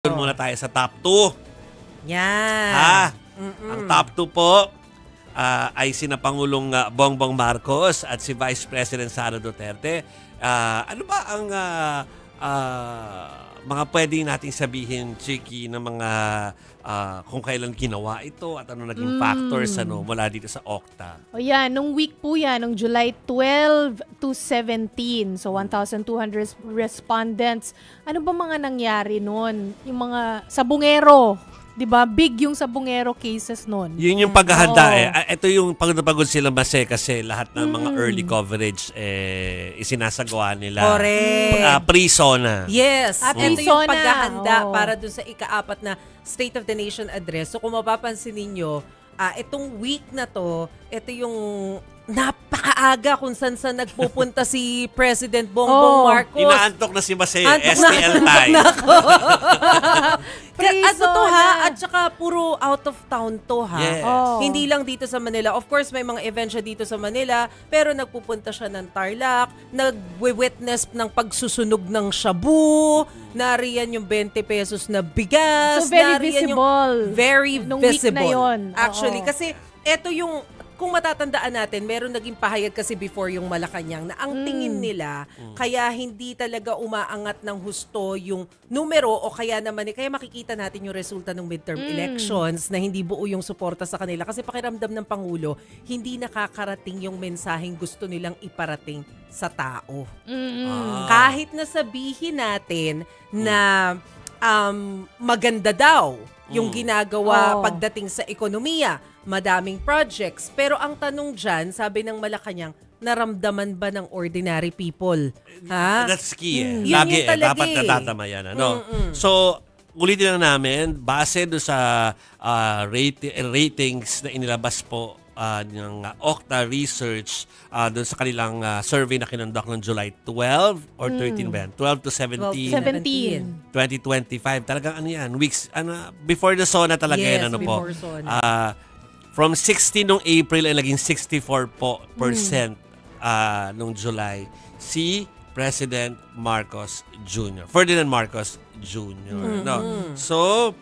Doon muna tayo sa top 2. Yan. Ang top 2 po ay sina Pangulong Bongbong Marcos at si Vice President Sara Duterte. Ano ba ang mga pwedeng nating sabihin, Chiki, ng mga kung kailan ginawa ito at ano naging factors mula dito sa Okta? O yan, nung week po yan, nung July 12 to 17. So 1,200 respondents. Ano ba mga nangyari noon? Yung mga sabungero, 'di ba? Big yung sabungero cases noon. Yun yung paghahanda Ito yung pagod sila kasi lahat ng mga early coverage isinasagawa nila. Correct. Pre-SONA. Yes. At Ito yung pre-SONA. paghahanda para dun sa ika-4 na State of the Nation address. So kung mapapansin ninyo, itong week na to, ito yung napakaaga kung saan nagpupunta si President Bongbong Marcos. Inaantok na si Masay, Antok STL time. Ano to ha? At saka puro out of town to ha. Yes. Hindi lang dito sa Manila. Of course, may mga event siya dito sa Manila, pero nagpupunta siya ng Tarlac, nag-witness ng pagsusunog ng shabu, nariyan yung 20 pesos na bigas. So very nariyan visible. Very nung week visible. na yun. Actually, kasi eto yung, kung matatandaan natin, meron naging pahayag kasi before yung Malacanang na ang tingin nila, kaya hindi talaga umaangat ng husto yung numero o kaya naman, kaya makikita natin yung resulta ng midterm elections na hindi buo yung suporta sa kanila. Kasi pakiramdam ng Pangulo, hindi nakakarating yung mensaheng gusto nilang iparating sa tao. Kahit na sabihin natin na maganda daw yung ginagawa pagdating sa ekonomiya, madaming projects. Pero ang tanong dyan, sabi ng Malacanang, naramdaman ba ng ordinary people? Ha? That's key Yun Lagi talaga dapat natatama yan. Ano? So, ulitin lang namin, base do sa ratings na inilabas po ng Okta Research doon sa kanilang survey na kinonduct ng July 12 or 13 ba yan? 12 to 17. 17. 2025. Talagang ano yan, weeks, before the SONA talaga Yes, yan. Ano po? before SONA. From 16 nung April ay naging 64% nung July si President Marcos Jr. Ferdinand Marcos Jr. No? So,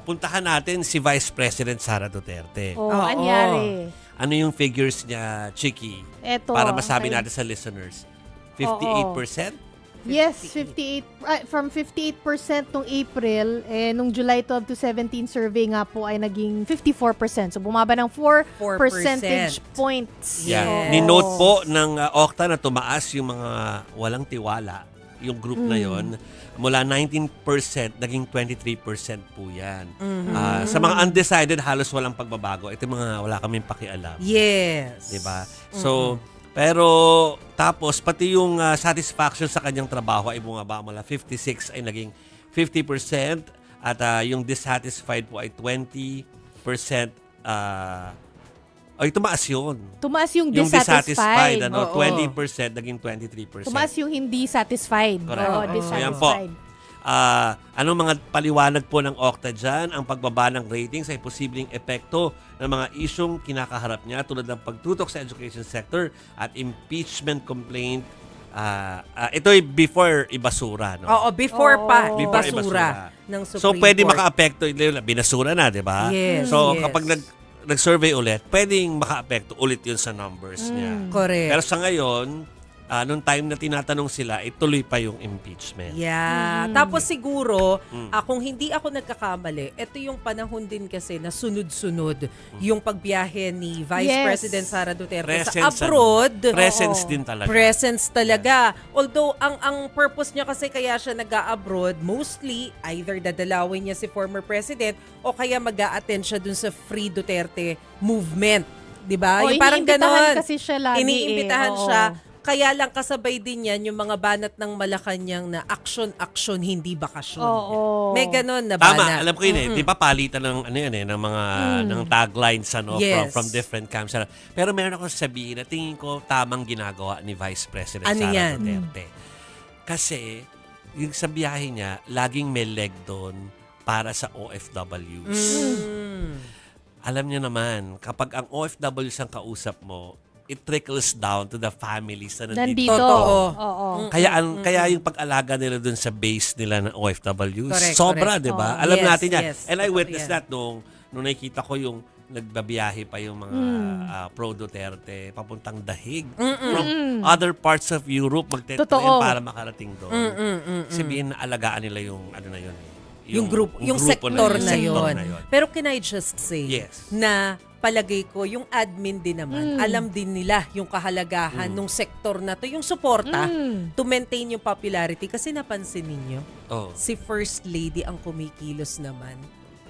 puntahan natin si Vice President Sara Duterte. Anyari. Ano yung figures niya, Chiki? Eto. Para masabi natin sa listeners. 58%? Yes, 58 from 58% nung April, nung July 12 to 17 survey nga po ay naging 54%. So bumaba ng 4 percentage points. Yeah. Ni-note po ng Okta na tumaas yung mga walang tiwala, yung group na yon, mula 19% naging 23% po yan. Sa mga undecided, halos walang pagbabago. Ito mga wala kaming pakialam. Yes. Diba? So, pero tapos pati yung satisfaction sa kanyang trabaho ay bumaba mula 56 ay naging 50% at yung dissatisfied po ay 20%. Ay tumaas yun. Tumaas yung Yung dissatisfied. 20% naging 23%. Tumaas yung hindi satisfied. Correct. Oo, So yan po. dissatisfied. Anong mga paliwanag po ng Okta dyan? Ang pagbaba ng ratings ay posibleng epekto ng mga isyong kinakaharap niya tulad ng pagtutok sa education sector at impeachment complaint. Ito ay before ibasura. No? Oo, before pa Before basura ng Supreme So pwede Court. maka-apekto. Binasura na, di ba? Yes, So yes. kapag nag-survey ulit, pwedeng maka-apekto ulit yun sa numbers niya. Correct. Pero sa ngayon, nung time na tinatanong sila, ituloy pa yung impeachment. Yeah. Tapos siguro, kung hindi ako nagkakamali, ito yung panahon din kasi na sunod-sunod yung pagbiyahe ni Vice President Sara Duterte sa abroad. Presence din talaga. Presence talaga. Although, ang purpose niya kasi kaya siya nag-a-abroad, mostly, either dadalawin niya si former president o kaya mag-a-attend siya dun sa Free Duterte movement. Diba? Yung parang ganon. Kasi siya lagi Iniimbitahan siya. Kaya lang kasabay din yan yung mga banat ng Malacanang na action, hindi bakasyon. May ganon na banat. Tama, alam ko yun Di ba palitan ng ng mga ng taglines Yes. from different camps. Pero meron ako sabihin na tingin ko tamang ginagawa ni Vice President Ano Sara yan? Duterte. Kasi yung sa biyahe niya, laging may leg doon para sa OFWs. Alam niyo naman, kapag ang OFWs ang kausap mo, it trickles down to the families na nandito. Nandito. Totoo. Oo. Kaya yung pag-alaga nila dun sa base nila ng OFW, Correct, sobra, correct. di ba? Oh. Alam Yes, natin yan. yes. And I Totoo witnessed yan. that nung nakikita ko yung nagbabiyahe pa yung mga pro Duterte papuntang Dahig from other parts of Europe magte-train Totoo. para makarating doon. Sabihin na alagaan nila yung ano na yun. Yung sector na yun. Pero can I just say Yes. na palagay ko, yung admin din naman, alam din nila yung kahalagahan ng sektor na to, yung suporta to maintain yung popularity. Kasi napansin ninyo, Oh, si First Lady ang kumikilos naman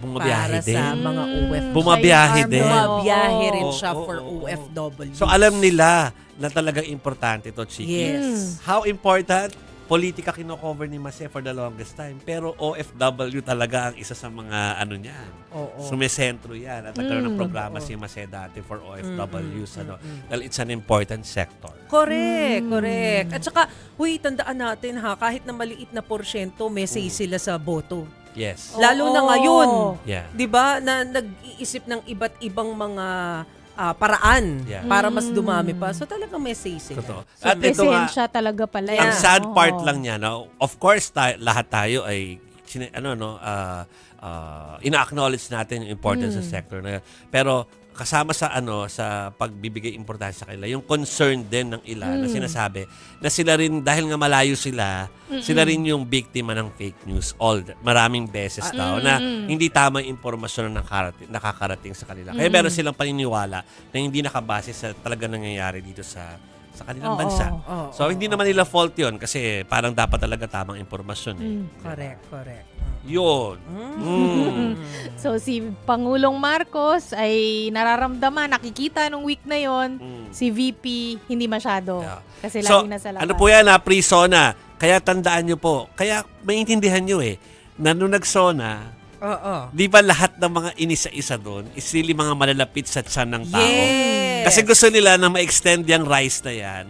bumabiyahe para din. sa mga OFW. Bumabiyahe din. Bumabiyahe rin Oo, siya oo, for oo. OFW. So alam nila na talagang importante to, Chiki. Yes. How important? Politika kino-cover ni Mase for the longest time. Pero OFW talaga ang isa sa mga ano niyan. Oo. Sumesentro yan. At nagkaroon ng programa si Mase dati for OFWs. Dahil it's an important sector. Correct, correct. At saka, tandaan natin ha, kahit na maliit na porsyento, may say sila sa boto. Yes. Lalo na Oo. ngayon. Yeah. 'Di ba? Na nag-iisip ng iba't ibang mga paraan Yeah. para mas dumami pa. So talagang may say sila. Totoo. So, At ito nga, presensya talaga pala. ang yan. sad Oo. part lang niya, no? Of course, lahat tayo ay ina-acknowledge natin yung importance ng sector na yun. Pero kasama sa sa pagbibigay importansya sa kanila, yung concern din ng ilan na sinasabi na sila rin, dahil nga malayo sila, sila rin yung biktima ng fake news maraming beses daw na hindi tama yung impormasyon na nakakarating sa kanila. Kaya meron silang paniniwala na hindi nakabase sa talaga nangyayari dito sa kanilang Oo. bansa. Oo. So, hindi naman nila fault yun kasi parang dapat talaga tamang impormasyon. Correct, correct. Yun. So si Pangulong Marcos ay nararamdaman, nakikita nung week na yon, si VP hindi masyado. Yeah. Kasi So, lagi na sa labas. ano po yan pre-SONA. Kaya tandaan nyo po, kaya maintindihan nyo na nung nag-SONA, Oo. di ba lahat ng mga inisa-isa doon is really mga malalapit sa tiyan ng tao? Yes. Kasi gusto nila na ma-extend yung rise na yan,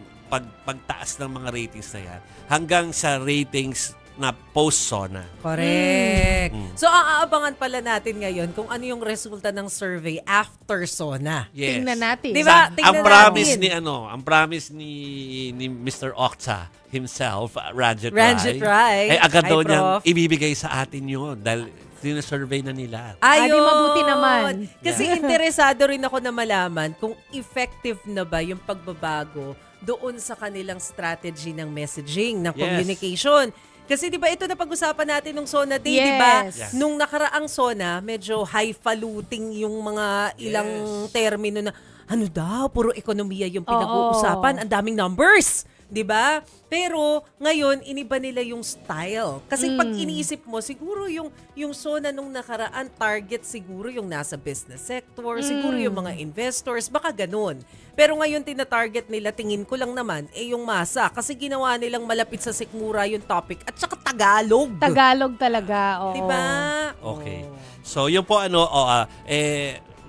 pagtaas ng mga ratings na yan, hanggang sa ratings na post-SONA. Correct. So, aabangan pala natin ngayon kung ano yung resulta ng survey after SONA. Yes. Tingnan natin. Di ba? Ang Tingnan promise natin. ang promise ni Mr. Okta himself, Ranjit Ranjit Rai. ay agad Hi, daw niyang Prof. ibibigay sa atin yun dahil sinasurvey na nila. Ayun. Di mabuti naman. Kasi interesado rin ako na malaman kung effective na ba yung pagbabago doon sa kanilang strategy ng messaging, ng Yes. communication. Kasi 'di ba ito na pag-usapan natin nung SONA Day, 'di ba? Yes. Nung nakaraang SONA, medyo highfalutin yung mga ilang termino na ano daw, puro ekonomiya yung pinag-uusapan, ang daming numbers, 'di ba? Pero ngayon iniba nila yung style. Kasi pag iniisip mo, siguro yung SONA nung nakaraan target siguro yung nasa business sector, siguro yung mga investors, baka ganun. Pero ngayon tina-target nila, tingin ko lang naman, yung masa. Kasi ginawa nilang malapit sa sikmura yung topic at saka Tagalog. Tagalog talaga. Oo. Diba? Okay. So, yun po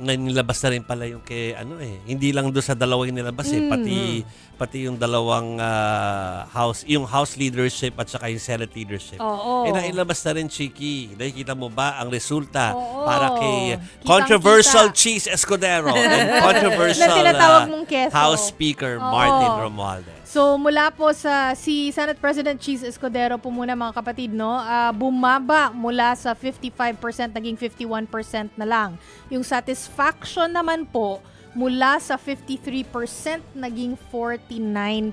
nilabas na rin pala yung hindi lang doon sa dalawang nilabas pati yung dalawang yung House leadership at saka yung Senate leadership. Oo. Nailabas na rin, Chiki. Nakikita mo ba ang resulta Oo. para kay Kitang-kita. controversial Cheese Escudero and controversial Na tinatawag mong keso. House Speaker Oo. Martin Romualdez. So mula po si Senate President Cheese Escudero po muna mga kapatid, no? Bumaba mula sa 55% naging 51% na lang. Yung satisfaction naman po mula sa 53% naging 49%.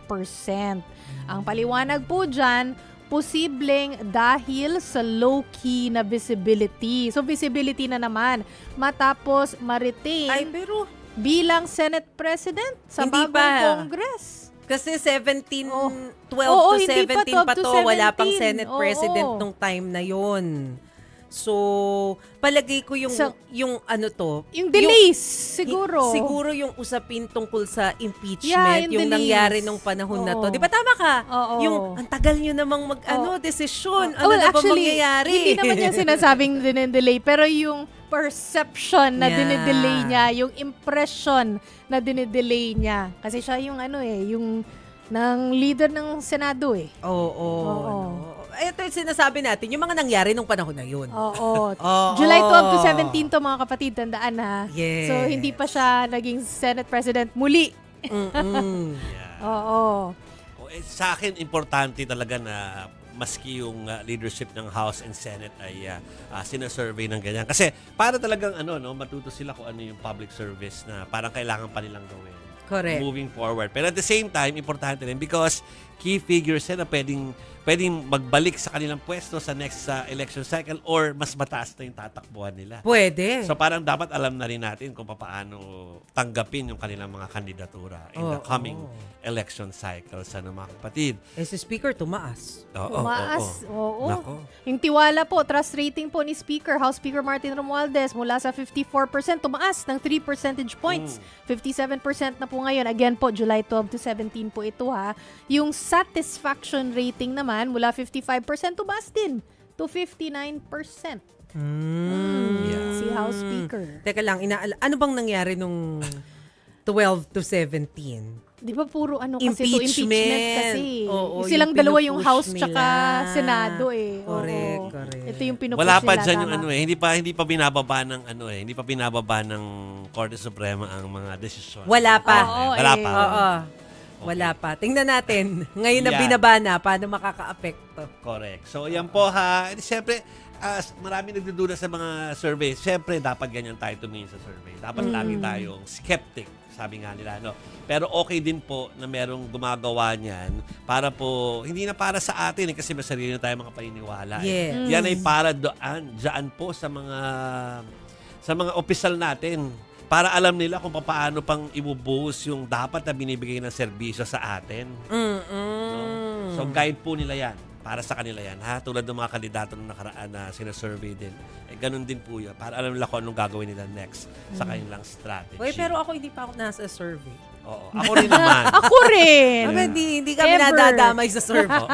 Ang paliwanag po dyan, posibleng dahil sa low-key na visibility. So visibility na naman matapos ma-retain Ay, pero bilang Senate President sa Hindi bagong pa. Congress. kasi 12 Oo, to hindi pa 17 pa 12 to to, wala 17. pang Senate Oo. President nung time na yon. So, palagay ko yung Yung delays, siguro. Siguro yung usapin tungkol sa Yeah, impeachment, yung yung delays. nangyari nung panahon na to. Oo. Di ba tama ka? Oo. Yung ang tagal nyo namang desisyon. Ano Well, na ba actually, mangyayari? hindi naman yung sinasabing dinidelay, pero yung perception na Yeah. dinidelay niya, yung impression na dinidelay niya. Kasi siya yung yung ng leader ng Senado Oo. Oo. Ito yung sinasabi natin, yung mga nangyari nung panahon na yun. Oo. Oo. July 12 to 17 to mga kapatid, tandaan ha. Yes. So hindi pa siya naging Senate President muli Yeah. Oo. Sa akin, importante talaga na maski yung leadership ng House and Senate ay sinasurvey ng ganyan. Kasi para talagang matuto sila kung ano yung public service na parang kailangan pa nilang gawin. Correct. Moving forward. Pero at the same time, importante rin because key figures na pwedeng magbalik sa kanilang pwesto sa next election cycle or mas mataas na yung tatakbuhan nila. Pwede. So parang dapat alam na rin natin kung paano tanggapin yung kanilang mga kandidatura in the coming election cycles. Mga kapatid. Si Speaker, tumaas. Tumaas. Oo. Nako. Yung tiwala po, trust rating po ni Speaker, House Speaker Martin Romualdez, mula sa 54%, tumaas ng 3 percentage points. 57% na po ngayon. Again po, July 12 to 17 po ito ha. Yung satisfaction rating naman, mula 55%, tumaas din to 59%. Si House Speaker. Teka lang, ano bang nangyari nung 12 to 17? Di ba puro kasi to Impeachment. impeachment kasi. Oo, Silang yung dalawa yung pinupush House tsaka nila. Senado eh. Correct, Oo. correct. Ito yung pinupush Wala pa nila, dyan tama. yung hindi pa binababa ng Korte Suprema ang mga desisyon. Wala pa. Wala Oo, pa. Oo. Wala pa. Tingnan natin. Ngayon na Yan. binaba na, paano makaka-apekto? Correct. So, yan po ha. Siyempre, marami nagdududa sa mga survey. Siyempre, dapat ganyan tayo tumingin sa survey. Dapat lagi tayong skeptic, sabi nga nila. No? Pero okay din po na merong gumagawa niyan para po, hindi na para sa atin kasi may sarili na tayo mga paniniwala. Yes. Yan ay para dyan po sa mga opisyal natin. Para alam nila kung paano pang ibubuhos yung dapat na binibigay ng serbisyo sa atin. No? So, guide po nila yan. Para sa kanila yan, ha? Tulad ng mga kandidato na nakaraan na sinasurvey din. Ganun din po yun. Para alam nila kung anong gagawin nila next sa kanilang strategy. Uy, pero ako hindi pa ako nasa survey. Oo. Ako rin naman. Ako rin. Hindi kami Ever. nadadamay sa survey. Oo.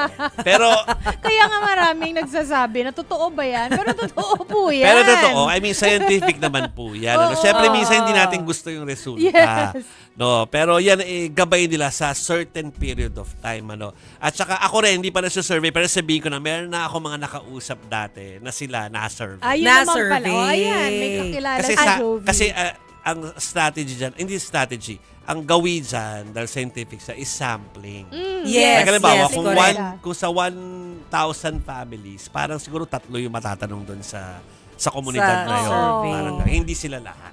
Pero, Kaya nga maraming nagsasabi na totoo ba yan? Pero totoo po yan. pero totoo, scientific naman po yan. Oo. Siyempre, minsan hindi natin gusto yung resulta. Yes. No, pero yan, gabay nila sa certain period of time. At saka ako rin, hindi pa nasa-survey, pero sabihin ko na, meron na ako mga nakausap dati na sila na-survey. Ayun naman pala. Na-survey. Ayan, may kakilala Kasi, si Jovi. ang strategy dyan, hindi strategy, ang gawin dyan, dahil scientific is sampling. Yes, Like, halimbawa, yes, kung, correct. kung sa 1,000 families, parang siguro 3 yung matatanong doon sa komunidad Sa na yun. survey. Parang, hindi sila lahat.